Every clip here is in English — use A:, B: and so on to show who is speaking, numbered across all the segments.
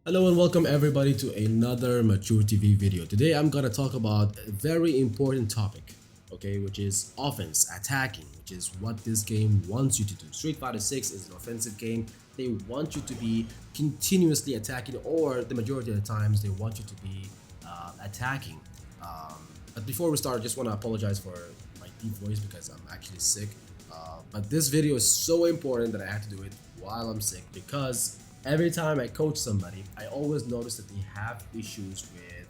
A: Hello and welcome everybody to another MachoorTV video. Today I'm gonna talk about a very important topic, okay, which is offense, attacking, which is what this game wants you to do. Street Fighter 6 is an offensive game. They want you to be continuously attacking, or the majority of the times they want you to be attacking. But before we start, I just want to apologize for my deep voice because I'm actually sick. But this video is so important that I have to do it while I'm sick because every time I coach somebody, I always notice that they have issues with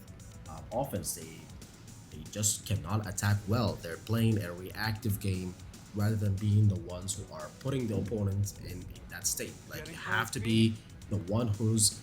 A: offense. They just cannot attack well. They're playing a reactive game rather than being the ones who are putting the opponent in that state. Like you have to be the one who's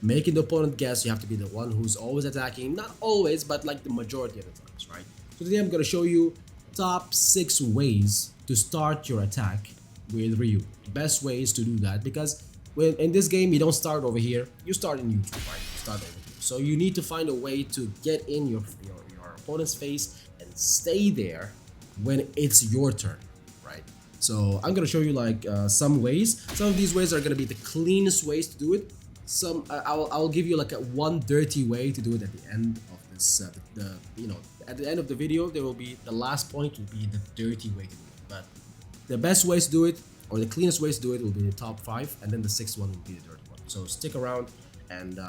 A: making the opponent guess. You have to be the one who's always attacking. Not always, but like the majority of the times, right? So today I'm gonna show you top 6 ways to start your attack with Ryu. Best ways to do that because when in this game you don't start over here, you start in neutral, right? You start over here. So you need to find a way to get in your opponent's face and stay there when it's your turn, right? So I'm gonna show you like some ways. Some of these ways are gonna be the cleanest ways to do it. Some I'll give you like a one dirty way to do it at the end of this. At the end of the video there will be the last point will be the dirty way to do it. But the best ways to do it or the cleanest ways to do it will be the top 5, and then the sixth one will be the dirty one. So stick around and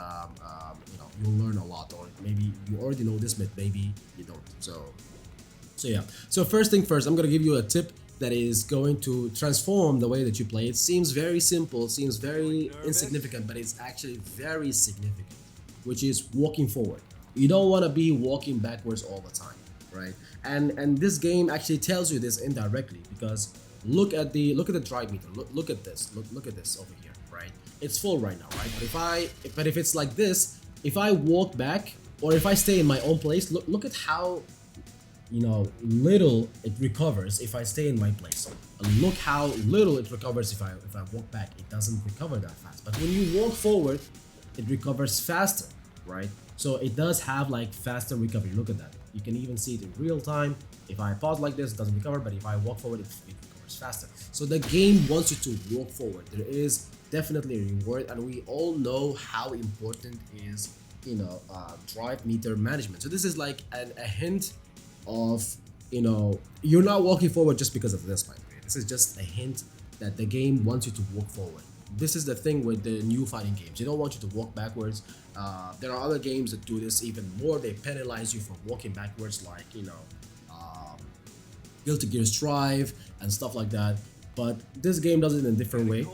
A: you'll learn a lot, or maybe you already know this, but maybe you don't. So yeah. So first thing first, I'm gonna give you a tip that is going to transform the way that you play. It seems very simple, seems very insignificant, but it's actually very significant, which is walking forward. You don't want to be walking backwards all the time, right? And this game actually tells you this indirectly because look at the drive meter. Look at this. Look at this over here, right? It's full right now, right? But if it's like this, if I walk back or if I stay in my own place, look at how little it recovers if I stay in my place. And look how little it recovers if I walk back. It doesn't recover that fast. But when you walk forward, it recovers faster, right? So it does have like faster recovery. Look at that. You can even see it in real time. If I pause like this, it doesn't recover, but if I walk forward, it recovers faster. So the game wants you to walk forward. There is definitely a reward, and we all know how important is drive meter management. So this is like a hint of you're not walking forward just because of this, by the way. This is just a hint that the game wants you to walk forward. This is the thing with the new fighting games. They don't want you to walk backwards. There are other games that do this even more. They penalize you for walking backwards, like um, Guilty Gear Strive and stuff like that. But this game does it in a different way,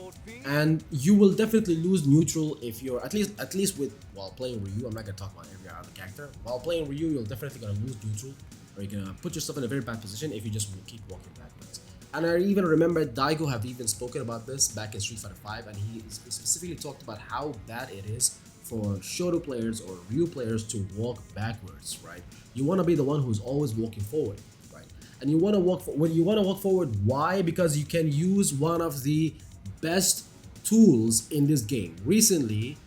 A: and you will definitely lose neutral if you're at least with while playing Ryu. I'm not gonna talk about every other character. While playing Ryu, you're definitely gonna lose neutral, or you're gonna put yourself in a very bad position if you just keep walking backwards. And I even remember Daigo have even spoken about this back in Street Fighter 5, and he specifically talked about how bad it is for Shoto players or Ryu players to walk backwards, right? You want to be the one who's always walking forward, right? And you want to when you want to walk forward. Why? Because you can use one of the best tools in this game. Recently,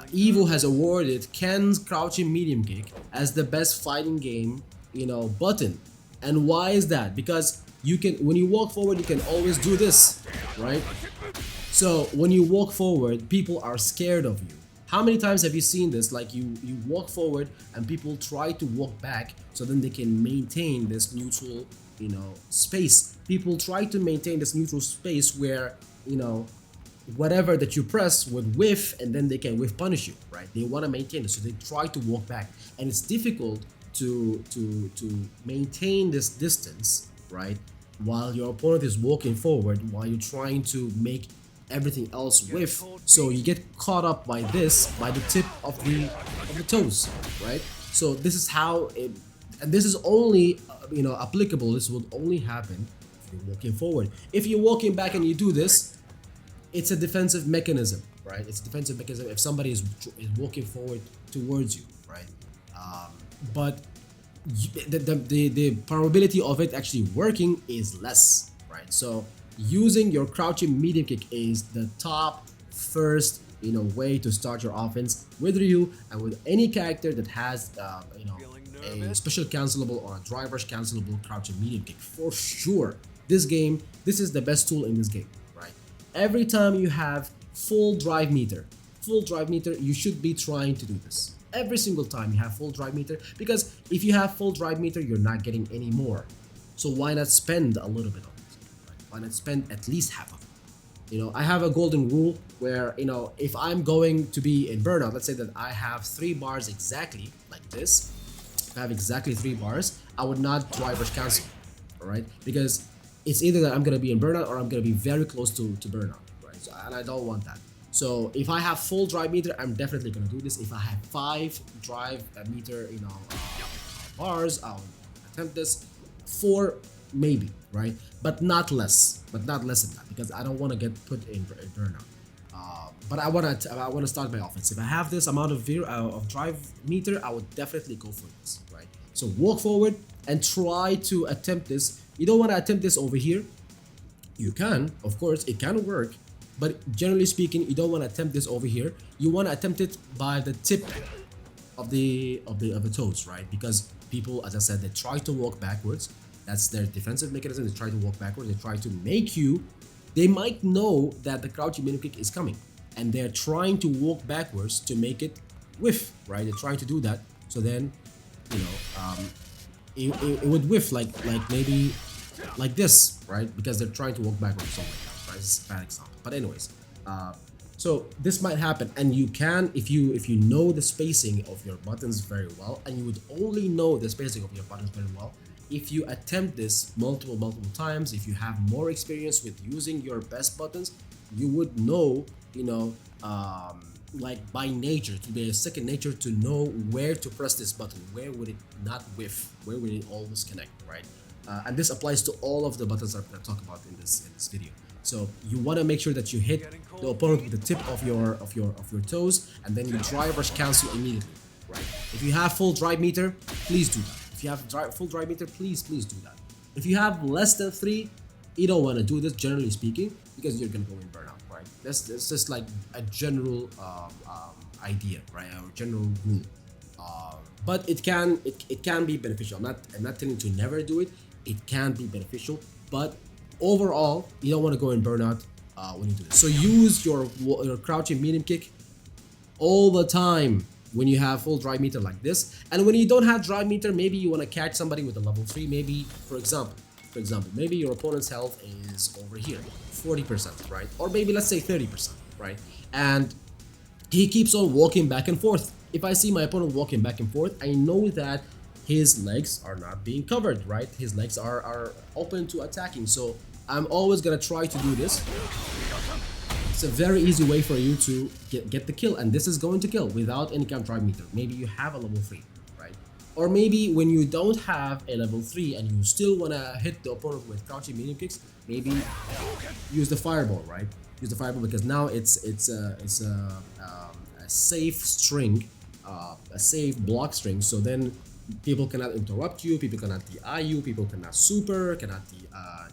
A: Evo has awarded Ken's crouching medium kick as the best fighting game, button. And why is that? Because you can, when you walk forward, you can always do this, right? So when you walk forward, people are scared of you. How many times have you seen this? Like you walk forward and people try to walk back so then they can maintain this neutral, space. People try to maintain this neutral space where, whatever that you press would whiff and then they can whiff punish you, right? They want to maintain it, so they try to walk back, and it's difficult to maintain this distance, right? While your opponent is walking forward, while you're trying to make everything else whiff, so you get caught up by the tip of the toes, right? So this is how it, and this is only applicable. This will only happen if you're walking forward. If you're walking back and you do this, it's a defensive mechanism, right? It's a defensive mechanism if somebody is walking forward towards you, right? But the probability of it actually working is less, right? So using your crouching medium kick is the top first way to start your offense with Ryu and with any character that has a special cancelable or a driver's cancelable crouching medium kick. For sure, this is the best tool in this game, right? Every time you have full drive meter, full drive meter, you should be trying to do this every single time you have full drive meter, because if you have full drive meter, you're not getting any more. So why not spend a little bit on it? Right? Why not spend at least half of it? I have a golden rule where, if I'm going to be in burnout, let's say that I have 3 bars exactly like this. If I have exactly 3 bars, I would not drive rush cancel, all right? Because it's either that I'm gonna be in burnout or I'm gonna be very close to burnout, right? So, and I don't want that. So if I have full drive meter, I'm definitely gonna do this. If I have 5 drive meter, bars, I'll attempt this. 4 maybe, right? But not less than that, because I don't want to get put in burnout. But I want to start my offense. If I have this amount of drive meter, I would definitely go for this, right? So walk forward and try to attempt this. You don't want to attempt this over here. You can, of course, it can work, but generally speaking, you don't want to attempt this over here. You want to attempt it by the tip of the toes, right? Because people, as I said, they try to walk backwards. That's their defensive mechanism. They try to walk backwards. They try to make you. They might know that the crouching medium kick is coming, and they're trying to walk backwards to make it whiff, right? They're trying to do that. So then, it would whiff like maybe like this, right? Because they're trying to walk backwards, something like that, right? This is a bad example. But anyways, so this might happen, and you can, if you know the spacing of your buttons very well, and you would only know the spacing of your buttons very well if you attempt this multiple times. If you have more experience with using your best buttons, you would know, like by nature, to be a second nature, to know where to press this button, where would it not whiff, where would it always connect, right? And this applies to all of the buttons that I talk about in this video. So you want to make sure that you hit the opponent with the tip of your toes, and then you drive rush cancel immediately, right? If you have full drive meter, please do that. If you have full drive meter, please do that. If you have less than 3, you don't want to do this, generally speaking, because you're gonna go in burnout, right? That's just like a general idea, right? Or general rule. But it can be beneficial. I'm not telling you to never do it. It can be beneficial, but overall, you don't want to go in burnout when you do this. So use your crouching medium kick all the time when you have full drive meter like this. And when you don't have drive meter, maybe you want to catch somebody with a level 3. Maybe, for example, maybe your opponent's health is over here, 40%, right? Or maybe let's say 30%, right? And he keeps on walking back and forth. If I see my opponent walking back and forth, I know that his legs are not being covered, right? His legs are open to attacking. So I'm always gonna try to do this. It's a very easy way for you to get the kill, and this is going to kill without any kind of drive meter. Maybe you have a level 3, right? Or maybe when you don't have a level 3 and you still want to hit the opponent with crouching medium kicks, maybe use the fireball, right? Use the fireball, because now it's a safe string, a safe block string. So then people cannot interrupt you, people cannot DI you, people cannot super, cannot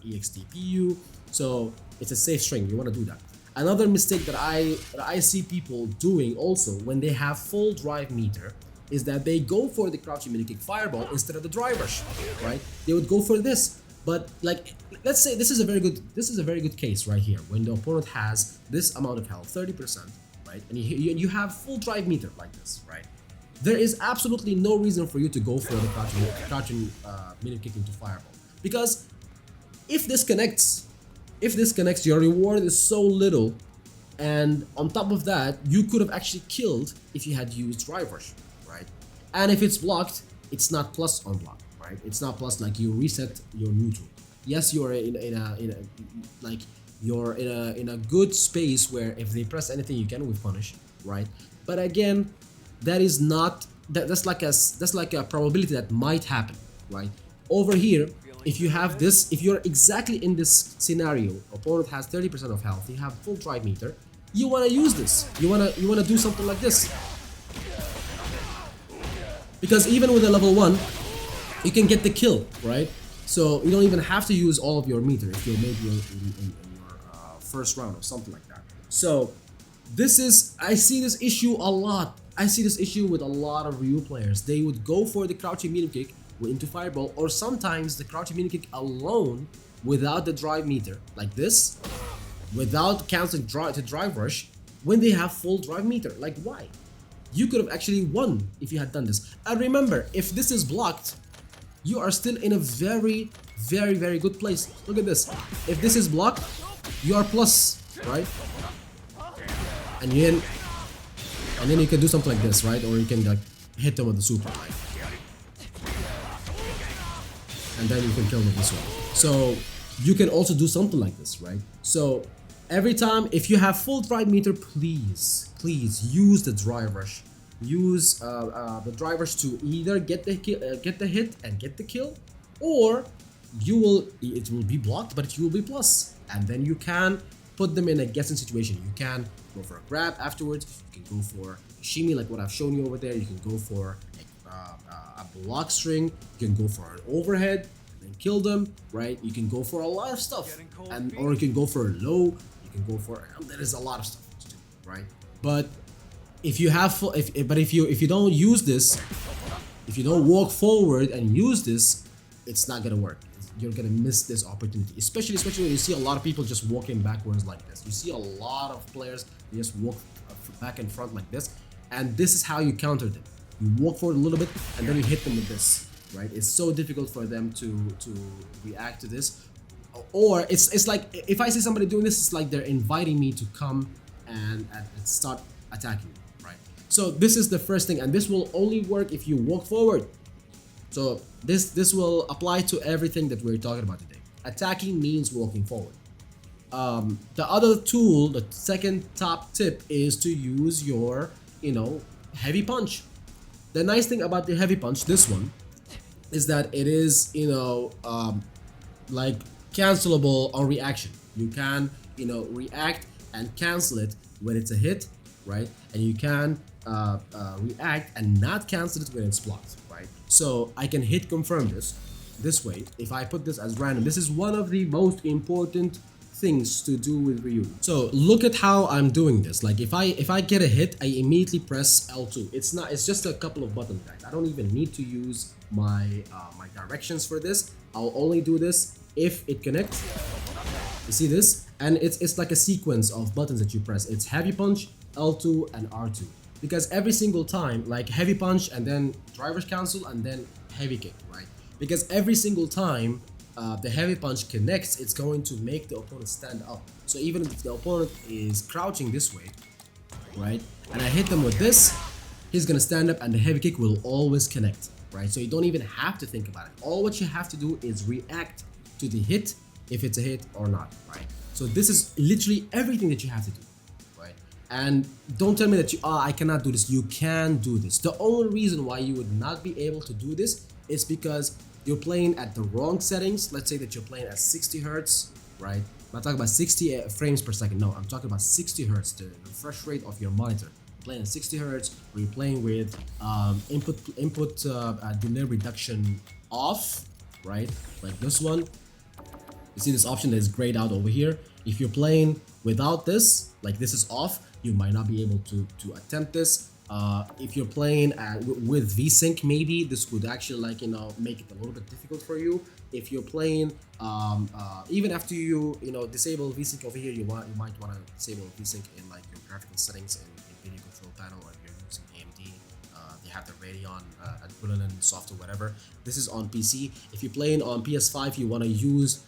A: EXTP you. So it's a safe string. You want to do that. Another mistake that I see people doing also when they have full drive meter is that they go for the crouching mini kick fireball instead of the drive rush, right? They would go for this, but like, let's say this is a very good case right here when the opponent has this amount of health, 30%, right? And you have full drive meter like this, right? There is absolutely no reason for you to go for the crouching mini kick into fireball, because if this connects, your reward is so little, and on top of that, you could have actually killed if you had used drive rush, right? And if it's blocked, it's not plus on block, right? It's not plus, like you reset your neutral. Yes, you're in a good space where if they press anything, you can with punish, right? But again, that is not that's like a probability that might happen, right? Over here, if you have this, if you're exactly in this scenario, opponent has 30% of health, you have full drive meter, you want to use this. You want to do something like this. Because even with a level 1, you can get the kill, right? So you don't even have to use all of your meter if you're maybe in your first round or something like that. So I see this issue a lot. I see this issue with a lot of Ryu players. They would go for the crouching medium kick into fireball, or sometimes the crouching medium kick alone without the drive meter, like this, without canceling to drive rush, when they have full drive meter. Like, why? You could have actually won if you had done this. And remember, if this is blocked, you are still in a very, very, very good place. Look at this. If this is blocked, you are plus, right? And then you can do something like this, right? Or you can like hit them with the super, right? And then you can kill them this way. So you can also do something like this, right? So every time, if you have full drive meter, please use the drive rush. Use the drivers to either get the hit and get the kill, or it will be blocked, but you will be plus, and then you can put them in a guessing situation. You can go for a grab afterwards. You can go for a shimmy like what I've shown you over there. You can go for a block string. You can go for an overhead and then kill them, right? You can go for a lot of stuff, or you can go for a low. You can go for there is a lot of stuff to do, right? But if you have if you don't use this, if you don't walk forward and use this, it's not gonna work. You're gonna miss this opportunity, especially when you see a lot of people just walking backwards like this. You see a lot of players just walk back and front like this, and this is how you counter them. You walk forward a little bit and then you hit them with this, right? It's so difficult for them to react to this. Or it's like, if I see somebody doing this, it's like they're inviting me to come and start attacking me, right? So this is the first thing, and this will only work if you walk forward. So this will apply to everything that we're talking about today. Attacking means walking forward. The other tool, the second top tip, is to use your heavy punch. The nice thing about the heavy punch, this one, is that it is like cancelable on reaction. You can react and cancel it when it's a hit, right? And you can react and not cancel it when it's blocked, right? So I can hit confirm this way. If I put this as random, this is one of the most important things to do with Ryu. So look at how I'm doing this. Like if I get a hit, I immediately press L2. It's just a couple of buttons, guys. I don't even need to use my my directions for this. I'll only do this if it connects. You see this? And it's like a sequence of buttons that you press. It's heavy punch, L2 and R2. Because every single time, like heavy punch and then driver's cancel and then heavy kick, right? Because every single time the heavy punch connects, it's going to make the opponent stand up. So even if the opponent is crouching this way, right, and I hit them with this, he's gonna stand up and the heavy kick will always connect, right? So you don't even have to think about it. All what you have to do is react to the hit, if it's a hit or not, right? So this is literally everything that you have to do, right? And don't tell me that I cannot do this. You can do this. The only reason why you would not be able to do this is because you're playing at the wrong settings. Let's say that you're playing at 60 hertz, right? I'm not talking about 60 frames per second. No, I'm talking about 60 hertz, the refresh rate of your monitor. You're playing at 60 hertz, or you're playing with input delay reduction off, right? Like this one. You see this option that is grayed out over here. If you're playing without this, like this is off, you might not be able to attempt this. If you're playing with VSync, maybe this could actually make it a little bit difficult for you. If you're playing even after you disable VSync over here, you might want to disable VSync in like your graphical settings in video control panel, or if you're using AMD. They have the Radeon equivalent software, whatever. This is on PC. If you're playing on PS5, you want to use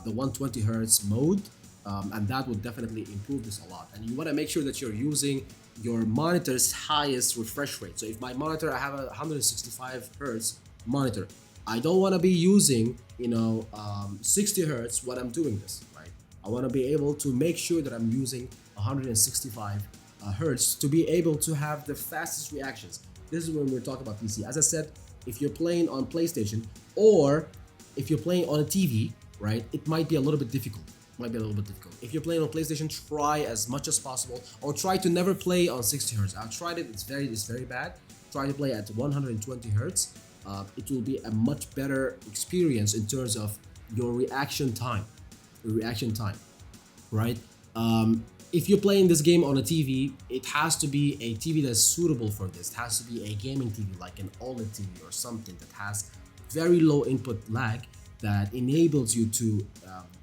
A: the 120 hertz mode, and that would definitely improve this a lot. And you want to make sure that you're using your monitor's highest refresh rate. So if my monitor, I have a 165 hertz monitor, I don't want to be using 60 hertz when I'm doing this, right? I want to be able to make sure that I'm using 165 hertz to be able to have the fastest reactions. This is when we're talking about PC. As I said, if you're playing on PlayStation or if you're playing on a TV, right, it might be a little bit difficult. If you're playing on PlayStation, try as much as possible, or try to never play on 60 hertz. I've tried it, it's very bad. Try to play at 120 hertz. It will be a much better experience in terms of your reaction time, right? If you're playing this game on a TV, it has to be a TV that's suitable for this. It has to be a gaming TV, like an OLED TV or something that has very low input lag, that enables you to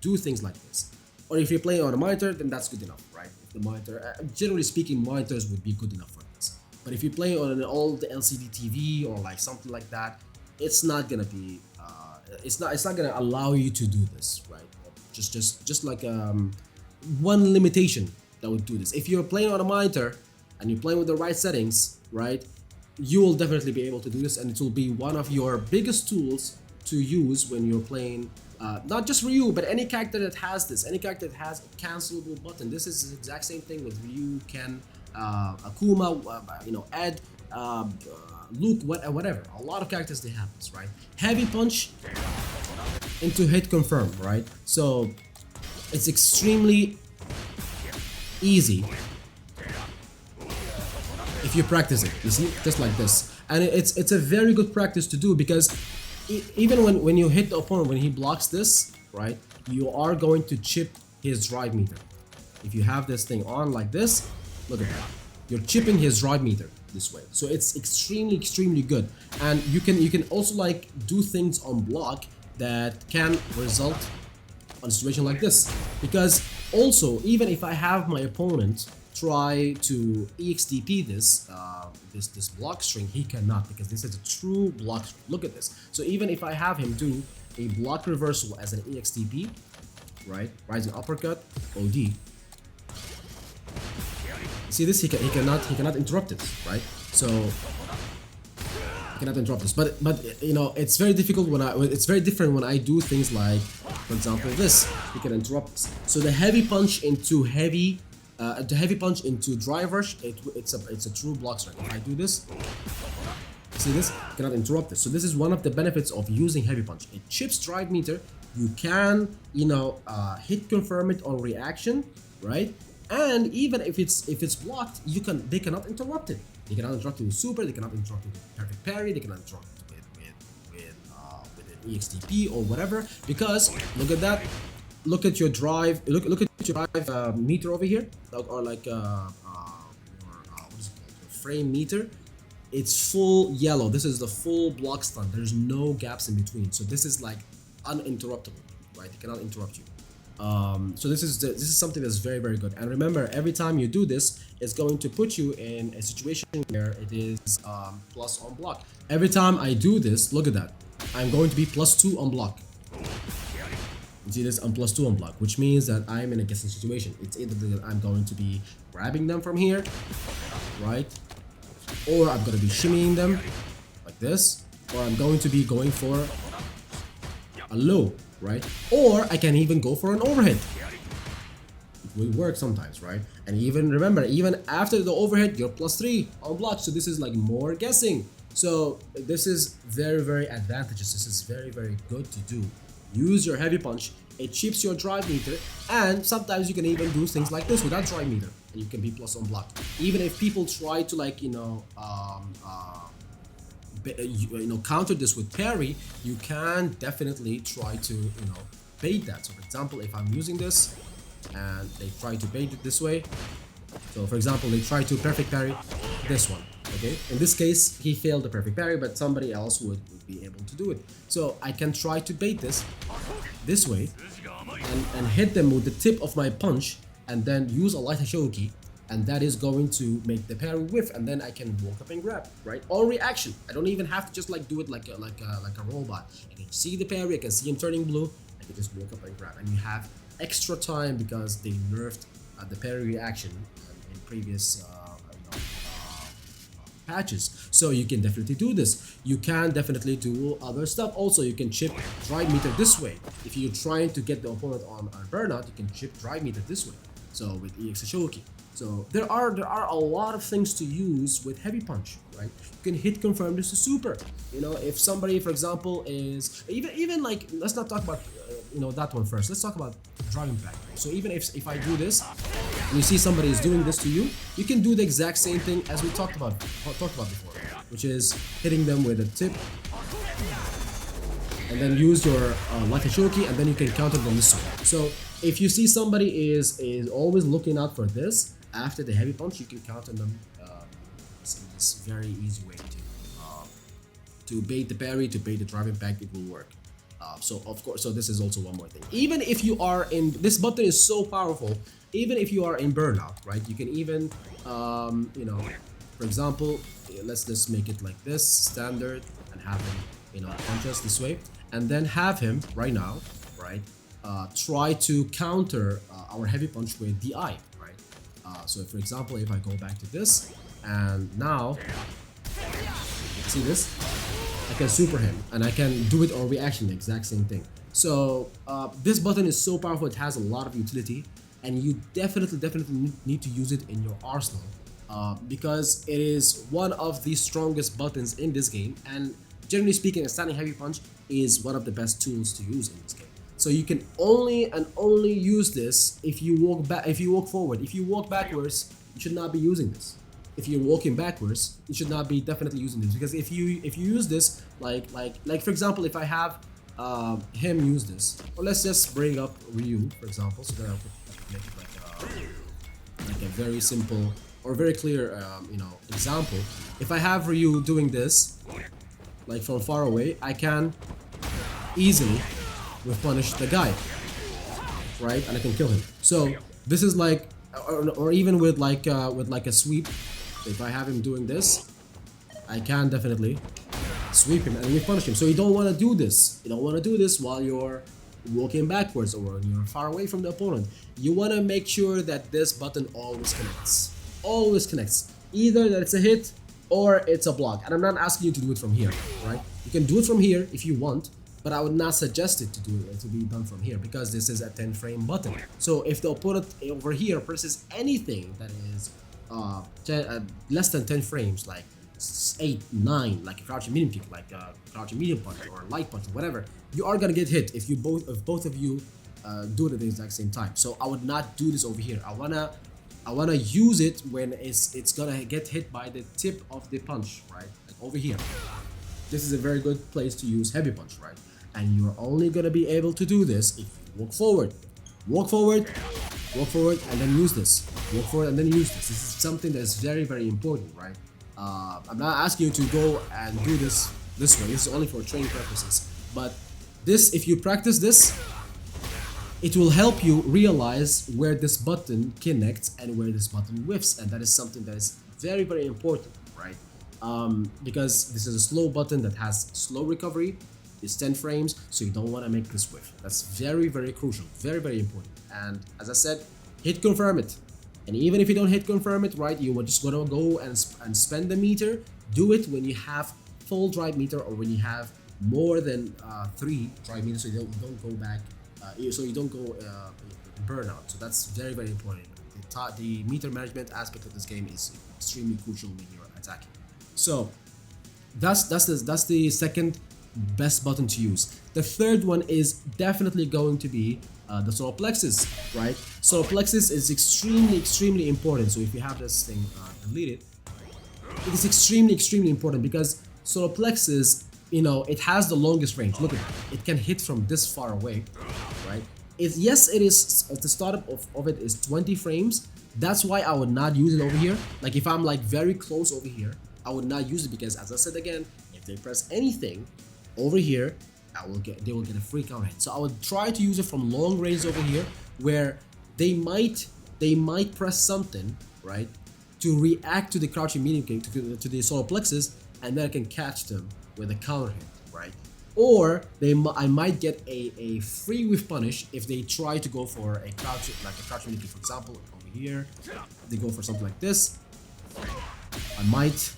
A: do things like this. Or if you're playing on a monitor, then that's good enough, right? If the monitor. Generally speaking, monitors would be good enough for this. But if you play on an old LCD TV or like something like that, it's not gonna be. It's not gonna allow you to do this, right? Just like one limitation that would do this. If you're playing on a monitor and you're playing with the right settings, right, you will definitely be able to do this, and it will be one of your biggest tools to use when you're playing. Not just Ryu, but any character that has this, any character that has a cancelable button. This is the exact same thing with Ryu, Ken, Akuma, Ed, Luke, whatever. A lot of characters they have this, right? Heavy punch into hit confirm, right? So it's extremely easy if you practice it. You see, just like this, and it's a very good practice to do, because even when you hit the opponent, when he blocks this, right, you are going to chip his drive meter. If you have this thing on like this, look at that, you're chipping his drive meter this way. So it's extremely good, and you can also like do things on block that can result on a situation like this, because also even if I have my opponent try to EXTP this this block string, he cannot, because this is a true block string. Look at this. So even if I have him do a block reversal as an EXTP, right, rising uppercut, OD, see this, he cannot interrupt it, right? So he cannot interrupt this. But you know, it's very difficult when it's very different when I do things like, for example, this. He can interrupt this. So the heavy punch into drive rush, it's a true block strike. If I do this, see this, you cannot interrupt this. So this is one of the benefits of using heavy punch. It chips drive meter. You can, hit confirm it on reaction, right? And even if it's blocked, they cannot interrupt it. They cannot interrupt it with super. They cannot interrupt it with perfect parry. They cannot interrupt it with an EXTP or whatever. Because look at that. Look at your drive. Look at your drive meter over here, or like what is it called? Frame meter. It's full yellow. This is the full block stun. There's no gaps in between. So this is like uninterruptible, right? They cannot interrupt you. So this is something that's very good. And remember, every time you do this, it's going to put you in a situation where it is plus on block. Every time I do this, look at that, I'm going to be +2 on block. You see this, I'm +2 on block, which means that I'm in a guessing situation. It's either that I'm going to be grabbing them from here, right, or I'm going to be shimmying them like this, or I'm going to be going for a low, right? Or I can even go for an overhead. It will work sometimes, right? And even remember, even after the overhead, you're +3 on block. So this is like more guessing. So this is very advantageous. This is very good to do. Use your heavy punch. It chips your drive meter, and sometimes you can even do things like this without drive meter, and you can be plus on block. Even if people try to like counter this with parry, you can definitely try to bait that. So for example, if I'm using this and they try to bait it this way, so for example they try to perfect parry this one, okay, in this case he failed the perfect parry, but somebody else would be able to do it. So I can try to bait this way and hit them with the tip of my punch, and then use a light Shoki, and that is going to make the parry whiff, and then I can walk up and grab, right? On reaction. I don't even have to just like do it like a robot. I can see the parry, I can see him turning blue, I can just walk up and grab, and you have extra time because they nerfed the parry reaction in previous patches. So you can definitely do this. You can definitely do other stuff. Also, you can chip drive meter this way. If you're trying to get the opponent on a burnout, you can chip drive meter this way. So with EX Shoki. So there are a lot of things to use with heavy punch, right? You can hit confirm this to super. If somebody, for example, is even like, let's not talk about that one first. Let's talk about driving back. So even if I do this, and you see somebody is doing this to you, you can do the exact same thing as we talked about before, which is hitting them with a tip, and then use your Lucky Shoki, and then you can counter them this way. So if you see somebody is always looking out for this, after the heavy punch, you can counter them in this very easy way to bait the parry, to bait the driving back. It will work. So of course, so this is also one more thing. Even if you are in, this button is so powerful. Even if you are in burnout, right? You can even, you know, for example, let's just make it like this, standard, and have him, you know, punch us this way, and then have him right now, right? Try to counter our heavy punch with the eye, right? So for example, if I go back to this, and now, see this? I can super him, and I can do it or reaction, the exact same thing. So this button is so powerful, it has a lot of utility, and you definitely need to use it in your arsenal because it is one of the strongest buttons in this game, and generally speaking, a standing heavy punch is one of the best tools to use in this game. So you can only use this if you walk back, if you walk forward. If you walk backwards, you should not be using this. If you're walking backwards, you should not be definitely using this, because if you use this, like for example, if I have him use this, or let's just bring up Ryu, for example, so that I could make it like a very simple or very clear you know, example. If I have Ryu doing this, like from far away, I can easily punish the guy, right? And I can kill him. So this is like, or even with like a sweep. If I have him doing this, I can definitely sweep him and we punish him. So you don't want to do this. You don't want to do this while you're walking backwards or when you're far away from the opponent. You want to make sure that this button always connects. Always connects. Either that it's a hit or it's a block. And I'm not asking you to do it from here, right? You can do it from here if you want, but I would not suggest it to do it to be done from here, because this is a 10 frame button. So if the opponent over here presses anything that is less than 10 frames, like 8, 9, like a crouching medium kick, like a crouching medium punch or light punch, or whatever, you are gonna get hit if both of you do it at the exact same time. So I would not do this over here. I wanna use it when it's gonna get hit by the tip of the punch, right? Like over here. This is a very good place to use heavy punch, right? And you're only gonna be able to do this if you walk forward. Walk forward, and then use this. Walk forward and then use this. This is something that is very important, right? I'm not asking you to go and do this way. This is only for training purposes. But this, if you practice this, it will help you realize where this button connects and where this button whiffs, and that is something that is very important, right? Because this is a slow button that has slow recovery. It's 10 frames, so you don't want to make this whiff. That's very crucial, very important. And as I said, hit confirm it. And even if you don't hit confirm it, right, you are just gonna go and spend the meter. Do it when you have full drive meter, or when you have more than 3 drive meters, so you don't go back, so you don't go burnout. So that's very important. The meter management aspect of this game is extremely crucial when you're attacking. So that's the second best button to use. The third one is definitely going to be the solar plexus, right? Solar plexus is extremely important. So if you have this thing deleted, it is extremely important, because solar plexus, you know, it has the longest range. Look at it. It can hit from this far away, right? Yes, it is, the startup of it is 20 frames. That's why I would not use it over here. Like if I'm like very close over here, I would not use it, because as I said again, if they press anything over here, they will get a free counter hit. So I would try to use it from long range over here, where they might press something, right, to react to the crouching medium kick, to the solar plexus, and then I can catch them with a counter hit, right? Or I might get a free whiff punish if they try to go for a crouch, like a crouching medium kick, for example, over here. They go for something like this, I might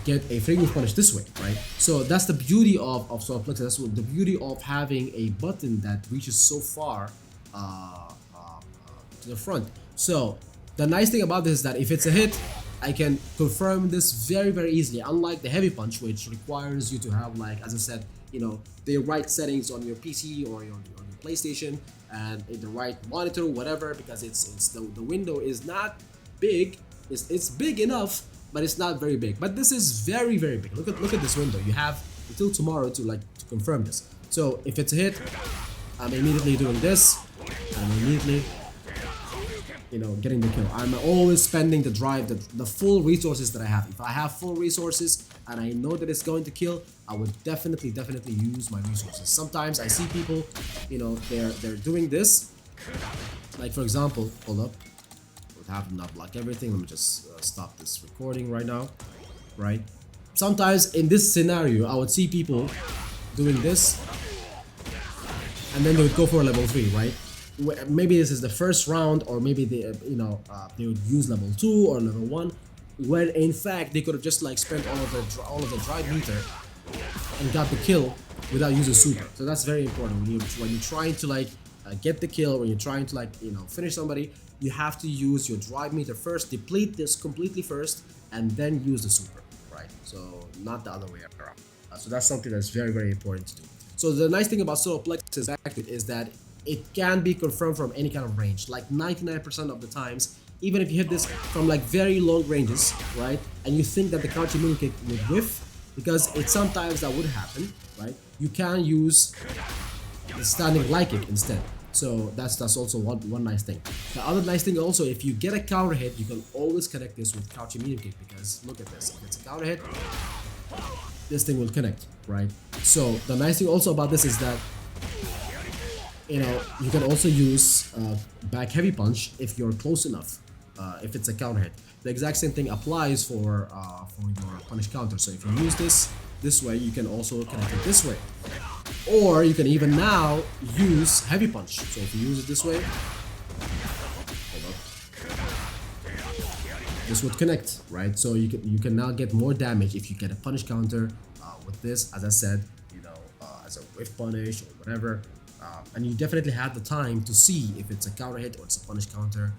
A: get a free whiff punish this way, right? So that's the beauty of solar plexus. That's the beauty of having a button that reaches so far to the front. So the nice thing about this is that if it's a hit, I can confirm this very easily, unlike the heavy punch, which requires you to have, like, as I said, you know, the right settings on your PC or on your PlayStation, and in the right monitor, whatever, because it's the window is not big. It's big enough, but it's not very big. But this is very big. Look at this window. You have until tomorrow to confirm this. So if it's a hit, I'm immediately doing this, and immediately getting the kill. I'm always spending the drive, the full resources that I have. If I have full resources and I know that it's going to kill, I would definitely use my resources. Sometimes I see people, they're doing this. Like for example, hold up, would have not block everything. Let me just stop this recording right now. Right. Sometimes in this scenario, I would see people doing this, and then they would go for level 3, right? Maybe this is the first round, or maybe they would use level 2 or level 1, when in fact they could have just like spent all of the drive meter and got the kill without using super. So that's very important when you're trying to like get the kill, when you're trying to like finish somebody. You have to use your drive meter first, deplete this completely first, and then use the super, right? So not the other way around. So that's something that's very important to do. So the nice thing about solo plexus active is that it can be confirmed from any kind of range. Like 99% of the times, even if you hit this from like very long ranges, right, and you think that the counter mini kick would whiff, because it sometimes that would happen, right, you can use the standing light kick instead. So that's also one nice thing. The other nice thing also, if you get a counter hit, you can always connect this with counter medium kick, because look at this, if it's a counter hit, this thing will connect, right? So the nice thing also about this is that you can also use back heavy punch if you're close enough, if it's a counter hit. The exact same thing applies for your punish counter. So if you use this way, you can also connect it this way, or you can even now use heavy punch. So if you use it this way, hold up, this would connect, right? So you can now get more damage if you get a punish counter with this, as I said, as a whiff punish or whatever. And you definitely have the time to see if it's a counter hit or it's a punish counter,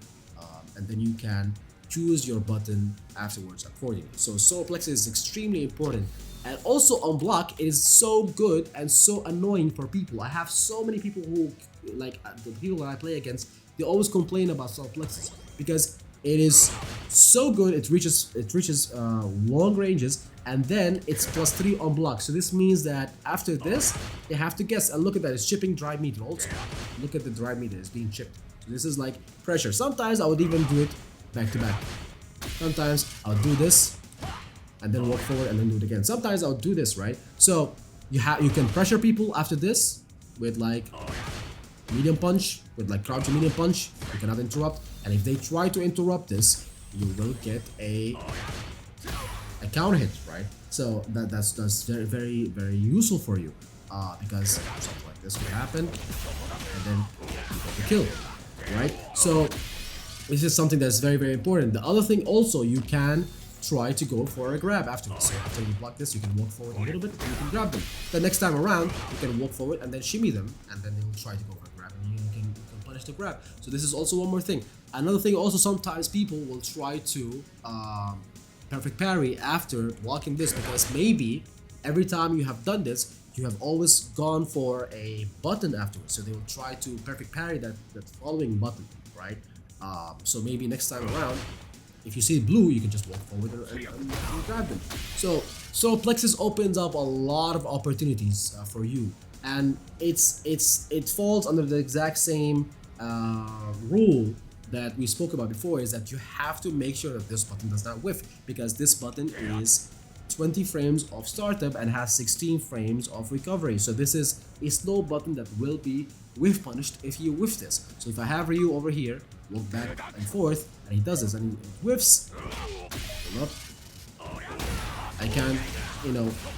A: and then you can choose your button afterwards accordingly. So solo plexus is extremely important, and also on block it is so good and so annoying for people. I have so many people who, like the people that I play against, they always complain about solo plexus because it is so good. It reaches long ranges, and then it's +3 on block. So this means that after this, they have to guess. And look at that, it's chipping drive meter also. Look at the drive meter, it's being chipped. So this is like pressure. Sometimes I would even do it back to back. Sometimes I'll do this and then walk forward and then do it again. Sometimes I'll do this, right? So you can pressure people after this with like medium punch, with like crouching medium punch. You cannot interrupt, and if they try to interrupt this, you will get a counter hit, right? So that's very useful for you, because something like this will happen, and then you get the kill, right? So this is something that's very important. The other thing also, you can try to go for a grab afterwards. So after you block this, you can walk forward a little bit and you can grab them. The next time around, you can walk forward and then shimmy them, and then they will try to go for a grab, and you can punish the grab. So this is also one more thing. Another thing also, sometimes people will try to perfect parry after blocking this, because maybe every time you have done this, you have always gone for a button afterwards. So they will try to perfect parry that following button, right? So maybe next time around, if you see blue, you can just walk forward and grab them. So plexus opens up a lot of opportunities for you, and it falls under the exact same rule that we spoke about before, is that you have to make sure that this button does not whiff, because this button is 20 frames of startup and has 16 frames of recovery. So this is a slow button that will be whiff punished if you whiff this. So if I have Ryu over here, walk back and forth, and he does this and he whiffs, I can,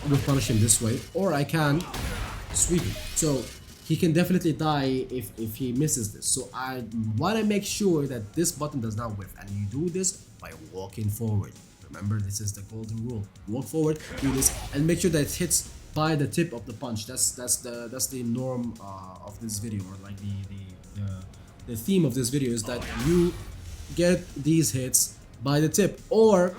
A: whiff punish him this way, or I can sweep him. So he can definitely die if he misses this. So I want to make sure that this button does not whiff, and you do this by walking forward. Remember, this is the golden rule. Walk forward, do this, and make sure that it hits by the tip of the punch. That's the norm of this video, or like the theme of this video is that you get these hits by the tip, or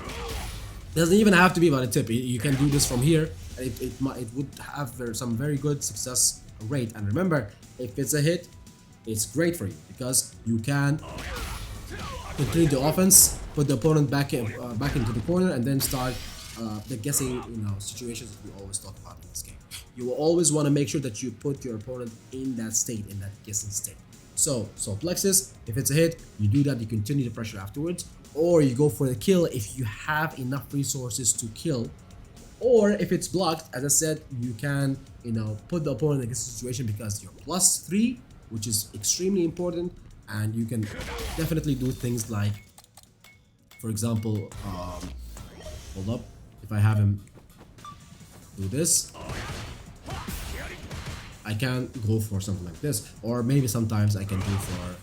A: doesn't even have to be by the tip. You can do this from here. It would have some very good success rate. And remember, if it's a hit, it's great for you, because you can continue the offense, put the opponent back into the corner, and then start the guessing situations that we always talk about in this game. You will always want to make sure that you put your opponent in that state, in that guessing state. So plexus, if it's a hit, you do that, you continue the pressure afterwards, or you go for the kill if you have enough resources to kill. Or if it's blocked, as I said, you can, put the opponent in a situation because you're +3, which is extremely important, and you can definitely do things like, for example, hold up, if I have him do this, I can go for something like this, or maybe sometimes I can do for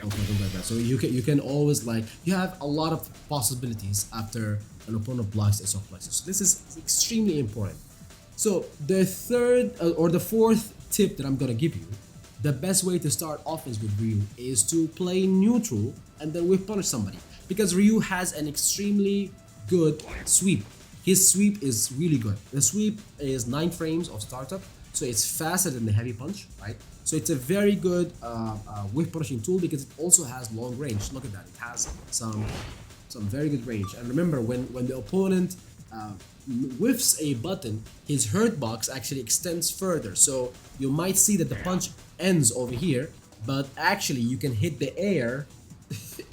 A: something like that. So you can always, like, you have a lot of possibilities after an opponent blocks a soft plexus. So this is extremely important. So the third or the fourth tip that I'm gonna give you, the best way to start offense with Ryu is to play neutral and then whiff punish somebody, because Ryu has an extremely good sweep. His sweep is really good. The sweep is 9 frames of startup, so it's faster than the heavy punch, right? So it's a very good whiff punishing tool because it also has long range. Look at that, it has some very good range. And remember, when the opponent whiffs a button, his hurt box actually extends further. So you might see that the punch ends over here, but actually you can hit the air,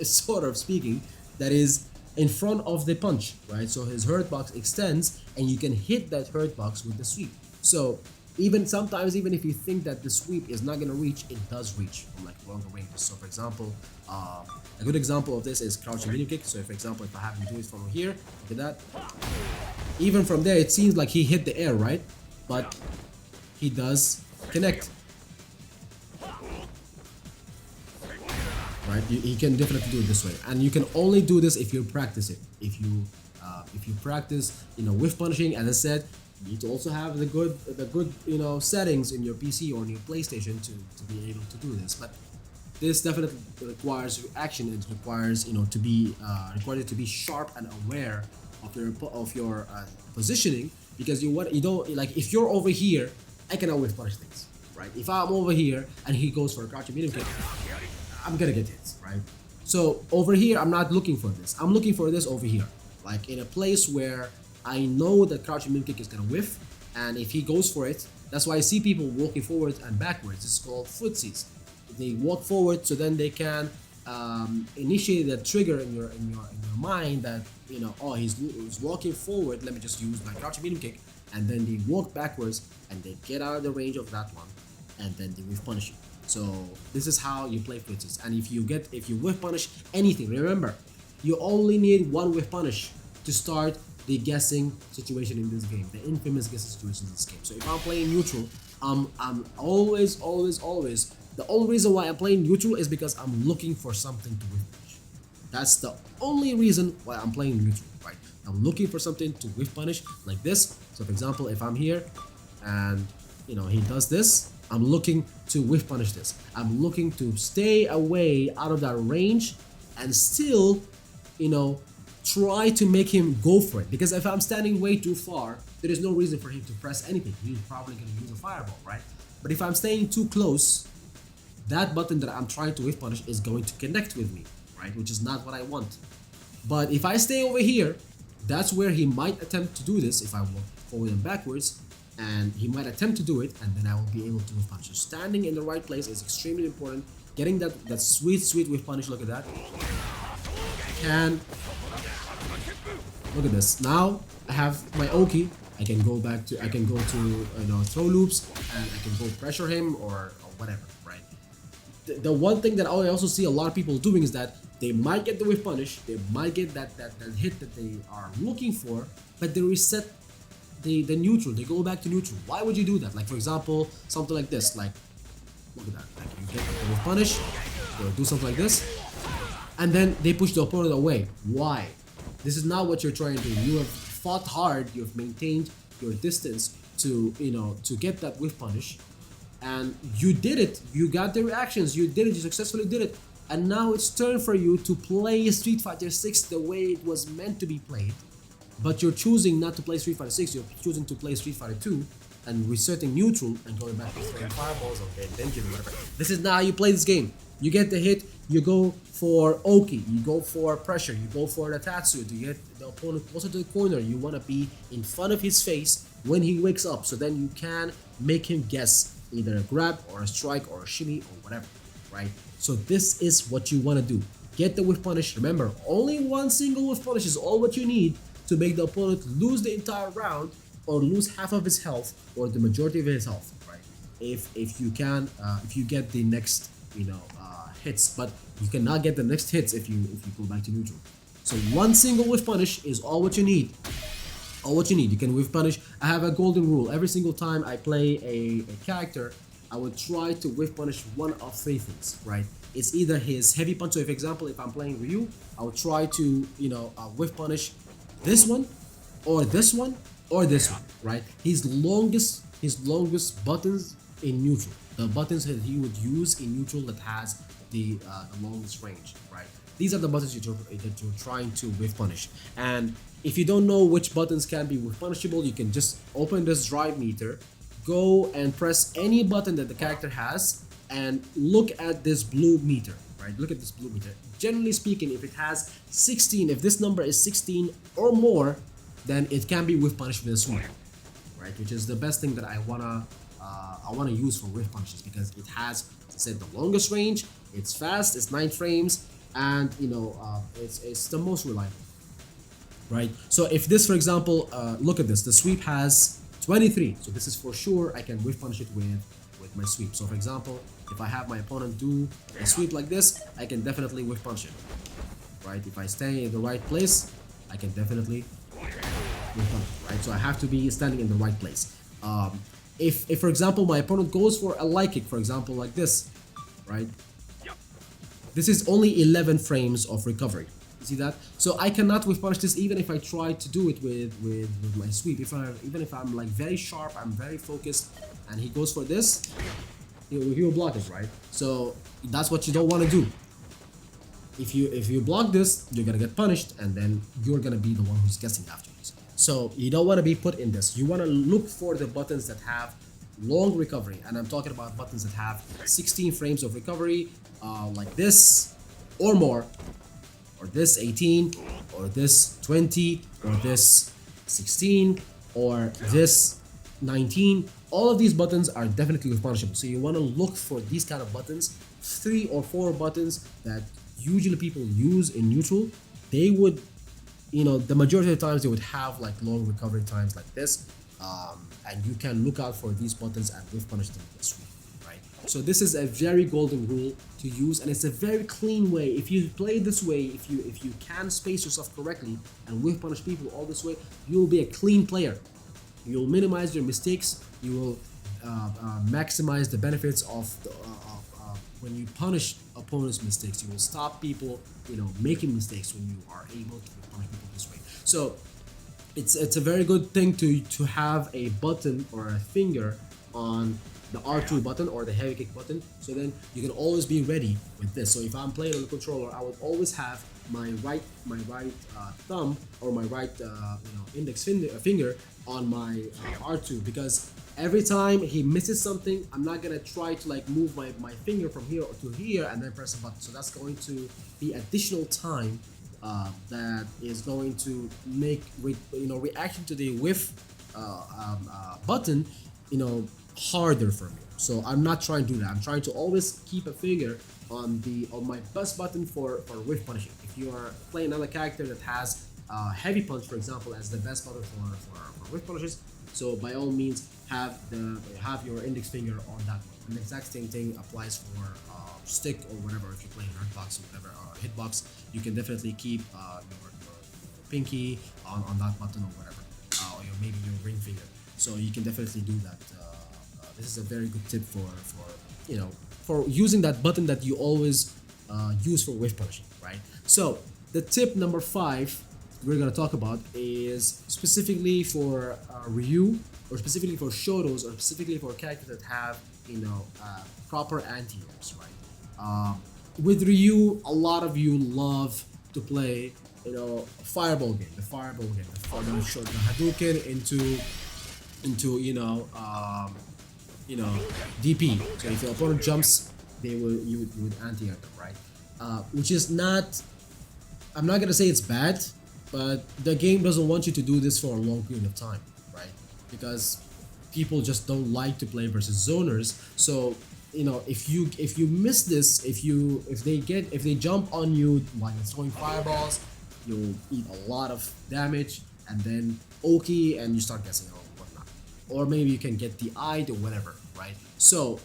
A: sort of speaking, that is in front of the punch, right? So his hurt box extends and you can hit that hurt box with the sweep. So sometimes even if you think that the sweep is not gonna reach, it does reach from like longer ranges. So for example, a good example of this is crouching medium kick. So for example, if I have him do it from here, look at that. Even from there, it seems like he hit the air, right? But he does connect. Right, he can definitely do it this way, and you can only do this if you practice it. If you practice, whiff punishing, as I said, you need to also have the good settings in your PC or in your PlayStation to be able to do this. But this definitely requires action. It requires to be required to be sharp and aware of your positioning, because you don't, like, if you're over here, I cannot whiff punish things, right? If I'm over here and he goes for a crouching medium kick, I'm gonna get hit, right? So over here, I'm not looking for this. I'm looking for this over here, like in a place where I know that crouching medium kick is gonna whiff, and if he goes for it, that's why I see people walking forward and backwards. It's called footsies. They walk forward so then they can initiate that trigger in your mind that oh, he's walking forward. Let me just use my crouching medium kick, and then they walk backwards and they get out of the range of that one, and then they whiff punish you. So this is how you play footsies. And if you whiff punish anything, remember, you only need one whiff punish to start the guessing situation in this game, the infamous guessing situation in this game. So if I'm playing neutral, I'm always, the only reason why I'm playing neutral is because I'm looking for something to whiff punish. That's the only reason why I'm playing neutral, right? I'm looking for something to whiff punish like this. So for example, if I'm here and he does this, I'm looking to whiff punish this. I'm looking to stay away out of that range and still, try to make him go for it. Because if I'm standing way too far, there is no reason for him to press anything. He's probably going to use a fireball, right? But if I'm staying too close, that button that I'm trying to whiff punish is going to connect with me, right? Which is not what I want. But if I stay over here, that's where he might attempt to do this if I walk forward and backwards. And he might attempt to do it, and then I will be able to whiff punish. So standing in the right place is extremely important. Getting that sweet whiff punish. Look at that. Look at this. Now I have my Oki. I can go to throw loops, and I can go pressure him or whatever, right? The one thing that I also see a lot of people doing is that they might get the whiff punish, they might get that hit that they are looking for, but they reset the neutral. They go back to neutral. Why would you do that? Like for example, something like this. Like, look at that. Like you get the whiff punish, they'll do something like this, and then they push the opponent away. Why? This is not what you're trying to do. You have fought hard. You've maintained your distance to get that whiff punish, and you did it. You got the reactions. You did it. You successfully did it. And now it's turn for you to play Street Fighter 6 the way it was meant to be played. But you're choosing not to play Street Fighter 6, you're choosing to play Street Fighter 2 and resetting neutral and going back to throwing fireballs or vengeance or whatever. This is not how you play this game. You get the hit, you go for Oki, you go for pressure, you go for the Tatsu, you get the opponent closer to the corner, you want to be in front of his face when he wakes up, so then you can make him guess either a grab or a strike or a shimmy or whatever, right? So this is what you want to do. Get the whiff punish. Remember, only one single whiff punish is all what you need to make the opponent lose the entire round or lose half of his health or the majority of his health, right? If you can, if you get the next, hits, but you cannot get the next hits if you go back to neutral. So one single whiff punish is all what you need. All what you need. You can whiff punish. I have a golden rule. Every single time I play a character, I would try to whiff punish one of three things, right? It's either his heavy punch. So, for example, if I'm playing Ryu, I would try to, whiff punish this one, or this one, or this one, right? His longest buttons in neutral. The buttons that he would use in neutral that has the longest range, right? These are the buttons that you're trying to whiff punish. And if you don't know which buttons can be whiff punishable, you can just open this drive meter, go and press any button that the character has, and look at this blue meter, right? Look at this blue meter. Generally speaking, if it has 16, if this number is 16 or more, then it can be whiff punished with a sweep, right? Which is the best thing that I wanna use for whiff punishes, because it has, as I said, the longest range. It's fast. It's 9 frames, and it's the most reliable, right? So if this, for example, look at this. The sweep has 23, so this is for sure I can whiff punish it with my sweep. So for example, if I have my opponent do a sweep like this, I can definitely whiff punish it, right? If I stay in the right place, I can definitely whiff punish it, right? So I have to be standing in the right place. If for example my opponent goes for a light kick, for example, like this, right? This is only 11 frames of recovery. You see that? So I cannot whiff punish this even if I try to do it with my sweep. Even if I'm like very sharp, I'm very focused, and he goes for this, he will block it, right? So that's what you don't want to do. If you block this, you're gonna get punished, and then you're gonna be the one who's guessing after you. So you don't want to be put in this. You want to look for the buttons that have long recovery, and I'm talking about buttons that have 16 frames of recovery, like this or more, or this 18, or this 20, or this 16, or this 19. All of these buttons are definitely whiff punishable. So you want to look for these kind of buttons, 3 or 4 buttons that usually people use in neutral. They would, the majority of the times they would have like long recovery times like this, and you can look out for these buttons and whiff punish them with a sweep, right? So this is a very golden rule to use, and it's a very clean way. If you play this way, if you can space yourself correctly and whiff punish people all this way, you will be a clean player. You'll minimize your mistakes. You will maximize the benefits of when you punish opponents' mistakes. You will stop people, making mistakes when you are able to punish people this way. So it's a very good thing to have a button or a finger on the R2 button or the heavy kick button, so then you can always be ready with this. So if I'm playing on the controller, I would always have my right thumb or my right index finger on my R2, because every time he misses something, I'm not gonna try to like move my finger from here to here and then press a button. So that's going to be additional time that is going to make reaction to the whiff button harder for me. So I'm not trying to do that. I'm trying to always keep a finger on my best button for whiff punishing. If you are playing another character that has heavy punch, for example, as the best button for whiff punishes, so by all means have your index finger on that one. And the exact same thing applies for stick or whatever. If you're playing hardbox or whatever, hitbox, you can definitely keep your pinky on that button or whatever, or maybe your ring finger. So you can definitely do that. This is a very good tip for using that button that you always use for whiff punishing, right? So the tip number 5 we're gonna talk about is specifically for Ryu, or specifically for Shotos, or specifically for characters that have proper anti-airs, right? With Ryu, a lot of you love to play fireball game, the Hadouken into DP. So if your opponent jumps, you would anti-air them, right? Which is not, I'm not gonna say it's bad, but the game doesn't want you to do this for a long period of time, right? Because people just don't like to play versus zoners. So you know, if you miss this, if they jump on you while you're throwing fireballs, you'll eat a lot of damage, and then Oki, and you start guessing or whatnot. Or maybe you can get the eye or whatever, right? So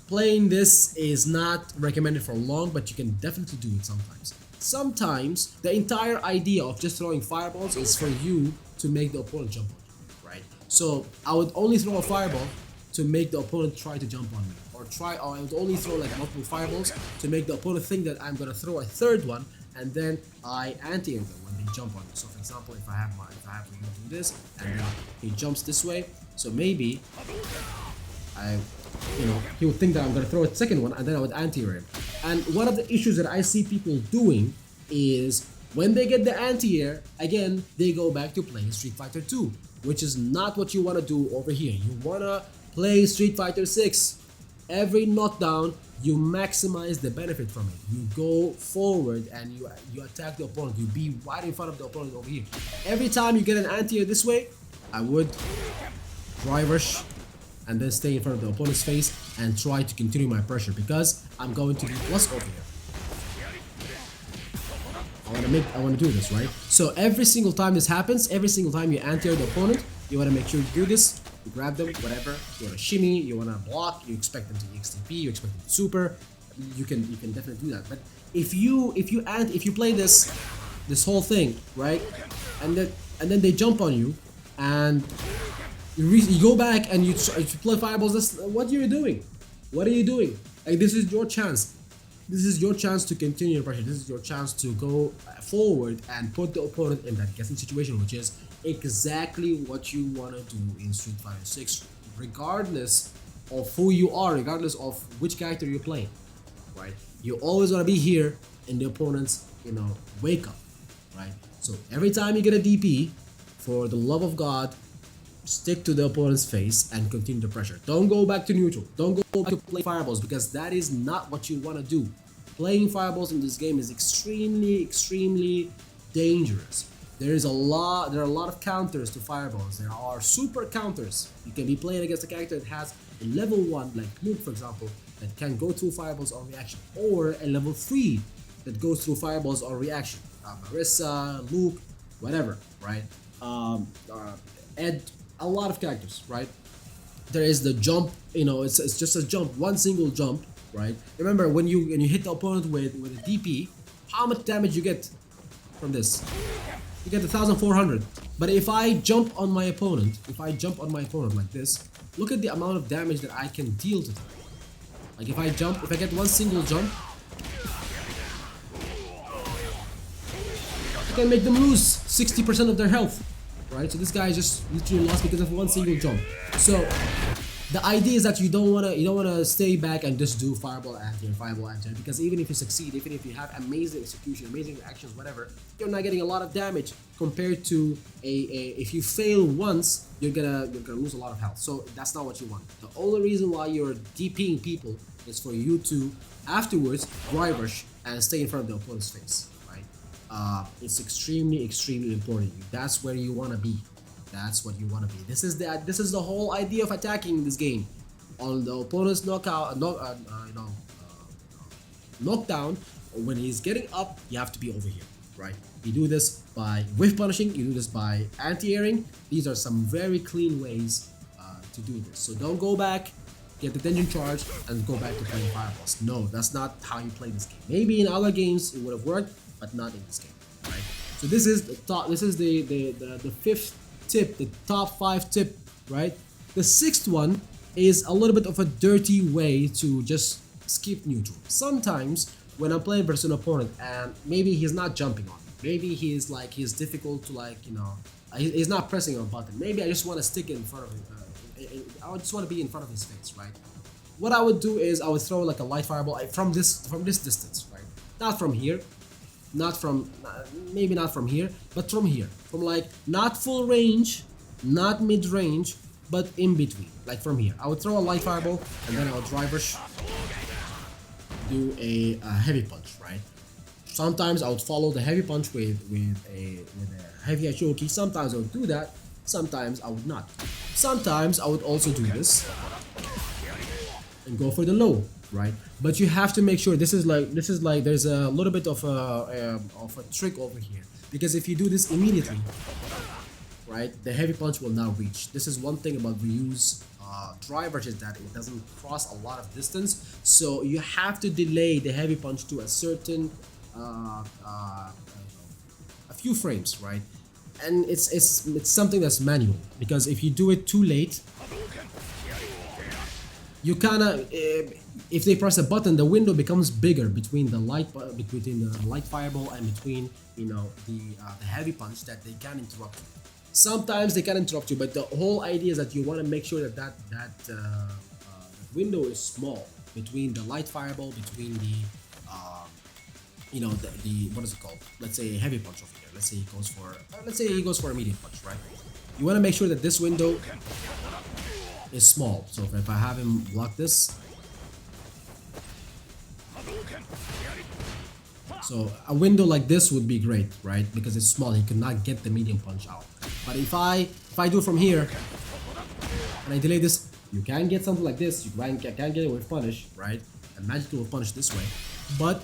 A: playing this is not recommended for long, but you can definitely do it sometimes. Sometimes the entire idea of just throwing fireballs is for you to make the opponent jump on you, right? So I would only throw a fireball to make the opponent try to jump on me, or I would only throw like multiple fireballs to make the opponent think that I'm gonna throw a third one, and then I anti-air them when they jump on me. So for example, if I have him do this, and then he jumps this way, so maybe he would think that I'm gonna throw a second one, and then I would anti-air him. And one of the issues that I see people doing is when they get the anti-air, again, they go back to playing Street Fighter 2, which is not what you wanna do over here. You wanna play Street Fighter 6. Every knockdown, you maximize the benefit from it. You go forward and you attack the opponent. You be right in front of the opponent over here. Every time you get an anti-air this way, I would drive rush and then stay in front of the opponent's face and try to continue my pressure, because I'm going to be plus over here. I want to do this, right? So every single time this happens, every single time you anti-air the opponent, you want to make sure you do this. You grab them, whatever. You want to shimmy, you want to block, you expect them to EXTP, you expect them to super. You can definitely do that. But if you play this whole thing, right, and then they jump on you, and you go back and you play fireballs. What are you doing? What are you doing? Like, this is your chance. This is your chance to continue your pressure. This is your chance to go forward and put the opponent in that guessing situation, which is exactly what you want to do in Street Fighter 6, regardless of who you are, regardless of which character you're playing, right? You always want to be here in the opponent's, wake up, right? So every time you get a DP, for the love of God, stick to the opponent's face and continue the pressure. Don't go back to neutral. Don't go back to play fireballs, because that is not what you want to do. Playing fireballs in this game is extremely dangerous. There are a lot of counters to fireballs. There are super counters. You can be playing against a character that has a level 1, like Luke for example, that can go through fireballs on reaction, or a level 3 that goes through fireballs on reaction. Marissa, Luke, whatever, right? Ed, a lot of characters, right? There is the jump, it's just a jump, one single jump, right? Remember, when you hit the opponent with a DP, how much damage you get from this? You get 1,400. But if I jump on my opponent, like this, look at the amount of damage that I can deal to them. Like if I get one single jump, I can make them lose 60% of their health, right? So this guy just literally lost because of one single jump. So the idea is that you don't wanna stay back and just do fireball anti, because even if you succeed, even if you have amazing execution, amazing actions, whatever, you're not getting a lot of damage compared to if you fail once, you're gonna lose a lot of health. So that's not what you want. The only reason why you're DPing people is for you to afterwards drive rush and stay in front of the opponent's face, right? It's extremely important. That's where you wanna be. That's what you want to be. This is the whole idea of attacking this game. On the opponent's knockdown, when he's getting up, you have to be over here, right? You do this by whiff punishing. You do this by anti-airing. These are some very clean ways to do this. So don't go back, get the tension charge, and go back to playing fireballs. No, that's not how you play this game. Maybe in other games it would have worked, but not in this game, right? So this is the top. This is the fifth tip, the top 5 tip, right? The 6th one is a little bit of a dirty way to just skip neutral. Sometimes when I'm playing versus an opponent and maybe he's not jumping on me, maybe he's difficult to he's not pressing a button, maybe I just want to stick in front of him, I just want to be in front of his face, right? What I would do is I would throw like a light fireball from this distance, right? Not from here, maybe not from here, but from here, from like not full range, not mid range, but in between, like from here. I would throw a light fireball and then I would drive rush, do a heavy punch, right? Sometimes I would follow the heavy punch with a heavy Ashoki. Sometimes I would do that, sometimes I would not. Sometimes I would also do this and go for the low, right? But you have to make sure this is like there's a little bit of a trick over here, because if you do this immediately, right, the heavy punch will not reach. This is one thing about reuse drivers, is that it doesn't cross a lot of distance, so you have to delay the heavy punch to a certain a few frames, right? And it's something that's manual, because if you do it too late, you kinda if they press a button, the window becomes bigger between the light fireball and between the heavy punch, that they can interrupt you. Sometimes they can interrupt you, but the whole idea is that you want to make sure that window is small between the light fireball, between the the what is it called? Let's say a heavy punch over here. Let's say he goes for a medium punch, right? You want to make sure that this window is small. So if I have him block this, so a window like this would be great, right? Because it's small, he cannot get the medium punch out. But if I do from here and I delay this, you can get something like this. You can get it with punish, right? And magically will punish this way, but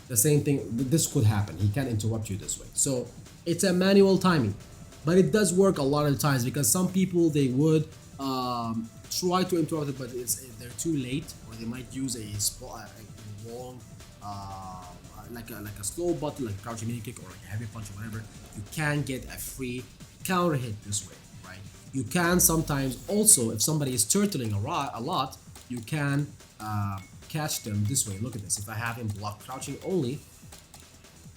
A: the same thing, this could happen. He can interrupt you this way. So it's a manual timing, but it does work a lot of times, because some people, they would try to interrupt it, but they're too late, or they might use a long like a slow button, like crouching mini kick or like a heavy punch or whatever. You can get a free counter hit this way, right? You can sometimes also, if somebody is turtling a lot, you can catch them this way. Look at this. If I have him block crouching only,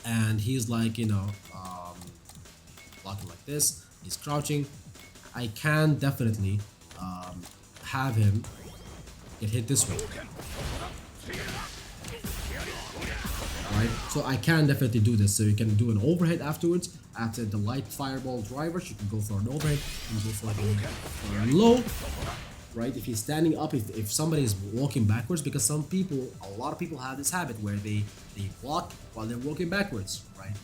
A: and he's like blocking like this, he's crouching, I can definitely have him get hit this way. Right? So I can definitely do this. So you can do an overhead afterwards. After the light fireball drivers, you can go for an overhead and go for a low. Right? If he's standing up, if somebody is walking backwards, because a lot of people have this habit where they block while they're walking backwards, right?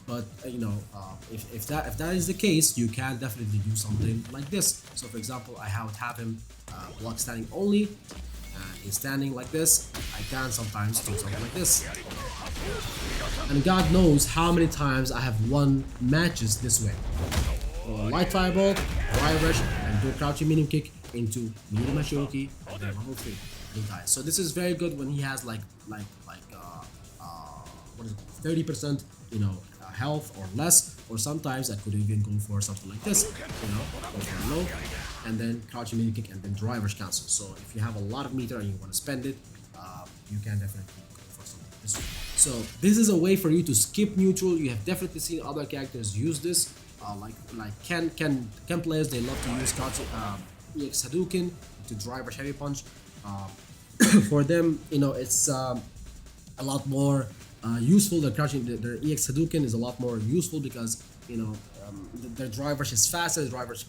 A: But if that is the case, you can definitely do something like this. So for example, I would have him block standing only. He's standing like this. I can sometimes do something like this. And God knows how many times I have won matches this way. Light fireball, drive rush, and do a crouching medium kick into medium MachoorTV, and then level 3. So this is very good when he has what is it, 30% health or less, or sometimes I could even go for something like this, go for a low, and then crouching mini kick, and then driver's cancel. So if you have a lot of meter and you want to spend it, you can definitely go for something this way. So this is a way for you to skip neutral. You have definitely seen other characters use this, like Ken players. They love to use EX Hadouken to driver's heavy punch. For them, it's a lot more useful. The crouching, their EX Hadouken is a lot more useful, because their drivers is faster. The drivers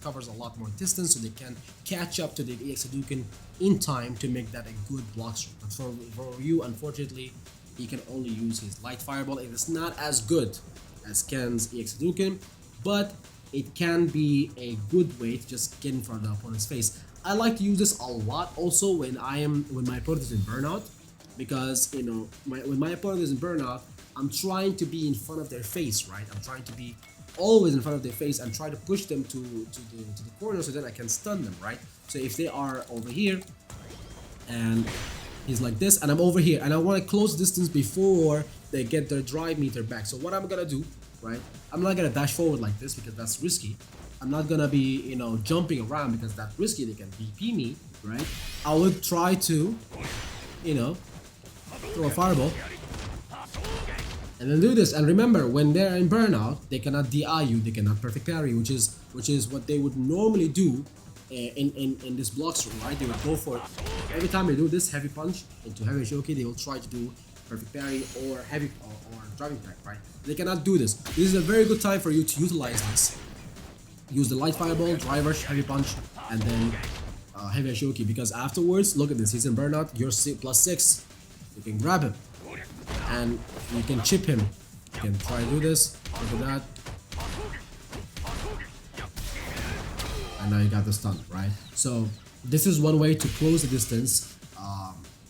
A: covers a lot more distance, so they can catch up to the EX Hadouken in time to make that a good block string. But for Ryu, unfortunately, he can only use his light fireball. It is not as good as Ken's EX Hadouken, but it can be a good way to just get in front of the opponent's face. I like to use this a lot also when my opponent is in burnout, because when my opponent is in burnout, I'm trying to be in front of their face, right? I'm trying to be always in front of their face and try to push them to the corner, so that I can stun them, right? So if they are over here and he's like this, and I'm over here, and I want to close distance before they get their drive meter back. So what I'm gonna do, right? I'm not gonna dash forward like this, because that's risky. I'm not gonna be jumping around, because that's risky. They can BP me, right? I would try to throw a fireball and then do this. And remember, when they're in burnout, they cannot DI you, they cannot perfect parry, which is what they would normally do in this block string, right? They would go for, every time they do this heavy punch into heavy shoki, they will try to do perfect parry or heavy or driving attack, right? They cannot do this. This is a very good time for you to utilize this. Use the light fireball, drive rush, heavy punch, and then heavy shoki, because afterwards, look at this, he's in burnout, you're +6, you can grab him and you can chip him. You can try to do this. Look at that. and now you got the stun, right? So this is one way to close the distance.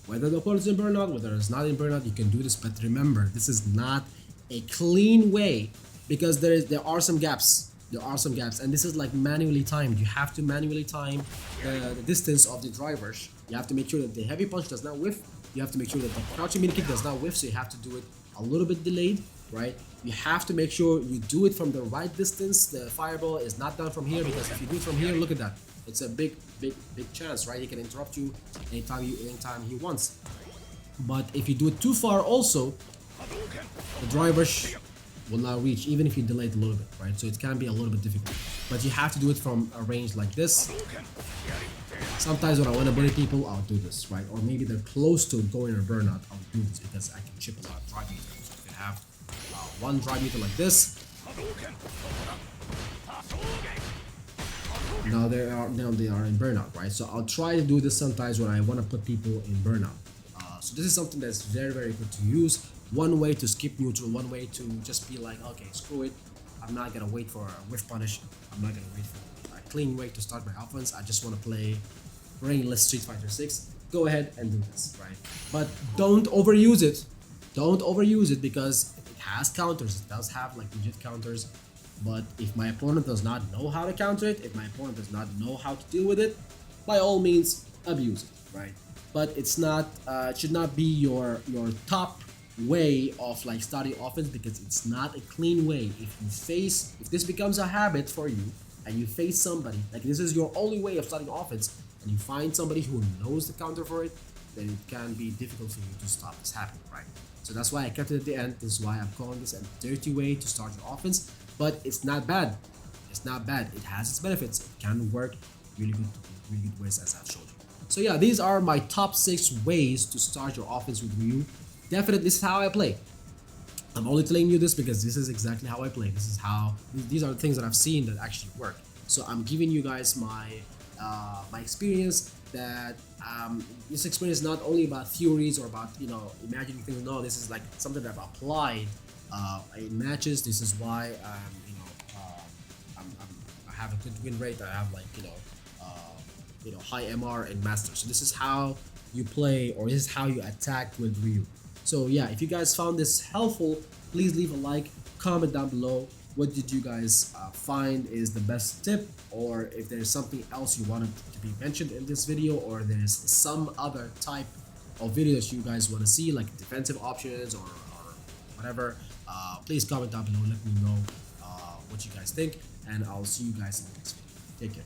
A: Whether the opponent's in burnout, whether it's not in burnout, you can do this. But remember, this is not a clean way because there are some gaps. There are some gaps, and this is like manually timed. You have to manually time the distance of the drivers. You have to make sure that the heavy punch does not whiff. You have to make sure that the crouching mini kick does not whiff, so you have to do it a little bit delayed, right? You have to make sure you do it from the right distance. The fireball is not done from here, because if you do it from here, look at that. It's a big chance, right? He can interrupt you anytime he wants. But if you do it too far also, the drivers will not reach, even if you delay it a little bit, right? So it can be a little bit difficult. But you have to do it from a range like this. Sometimes when I want to bully people, I'll do this, right? Or maybe they're close to going or burnout, I'll do this because I can chip a lot of drive meter. So if you have one drive meter like this, now they are in burnout, right? So I'll try to do this sometimes when I want to put people in burnout. So this is something that's very good to use. One way to skip neutral, one way to just be like, okay, screw it, I'm not gonna wait for a whiff punish, I'm not gonna wait for a clean way to start my offense, I just want to play brainless Street Fighter 6. Go ahead and do this, right? But don't overuse it. Don't overuse it, because it has counters. It does have like legit counters. But if my opponent does not know how to counter it, if my opponent does not know how to deal with it, by all means abuse it, right? But it's not it should not be your top way of like starting offense, because it's not a clean way. If this becomes a habit for you and you face somebody, like this is your only way of starting offense, and you find somebody who knows the counter for it, then it can be difficult for you to stop this happening, right? So that's why I kept it at the end. This is why I'm calling this a dirty way to start your offense. But it's not bad. It's not bad. It has its benefits. It can work really good ways, as I've showed you. So yeah, these are my top 6 ways to start your offense with Ryu. Definitely, this is how I play. I'm only telling you this because this is exactly how I play. These are the things that I've seen that actually work. So I'm giving you guys my experience. That this experience is not only about theories or about imagining things. No, this is like something that I've applied in matches. This is why I have a good win rate. I have like high MR and master. So this is how you play, or this is how you attack with Ryu. So yeah, if you guys found this helpful, please leave a like, comment down below. What did you guys find is the best tip, or if there's something else you wanted to be mentioned in this video, or there's some other type of videos you guys want to see, like defensive options or whatever. Please comment down below, let me know what you guys think, and I'll see you guys in the next video.